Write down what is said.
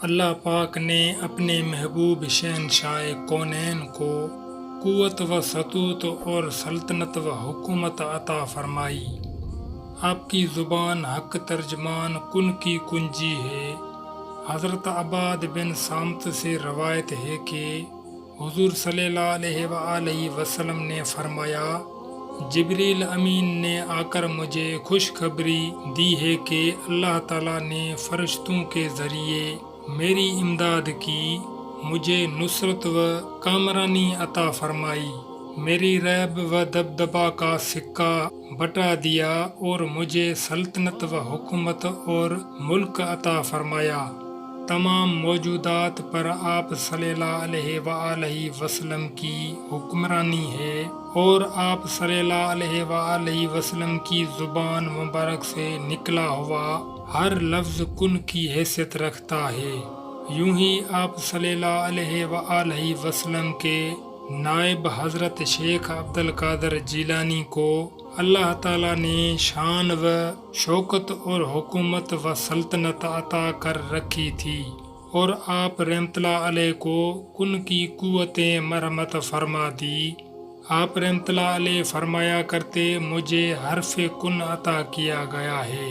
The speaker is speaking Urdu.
اللہ پاک نے اپنے محبوب شہنشاہ کونین کو قوت و سطوت اور سلطنت و حکومت عطا فرمائی۔ آپ کی زبان حق ترجمان کن کی کنجی ہے۔ حضرت عباد بن صامت سے روایت ہے کہ حضور صلی اللہ علیہ وآلہ وسلم نے فرمایا، جبریل امین نے آ کر مجھے خوشخبری دی ہے کہ اللہ تعالیٰ نے فرشتوں کے ذریعے میری امداد کی، مجھے نصرت و کامرانی عطا فرمائی، میری ریب و دبدبا کا سکہ بٹا دیا اور مجھے سلطنت و حکومت اور ملک عطا فرمایا۔ تمام موجودات پر آپ صلی اللہ علیہ وآلہ وسلم کی حکمرانی ہے اور آپ صلی اللہ علیہ وآلہ وسلم کی زبان مبارک سے نکلا ہوا ہر لفظ کن کی حیثیت رکھتا ہے۔ یوں ہی آپ صلی اللہ علیہ وآلہ وسلم کے نائب حضرت شیخ عبد القادر جیلانی کو اللہ تعالیٰ نے شان و شوکت اور حکومت و سلطنت عطا کر رکھی تھی، اور آپ رحمت اللہ علیہ کو کن کی قوتیں مرحمت فرما دی۔ آپ رحمت اللہ علیہ فرمایا کرتے، مجھے حرف کن عطا کیا گیا ہے۔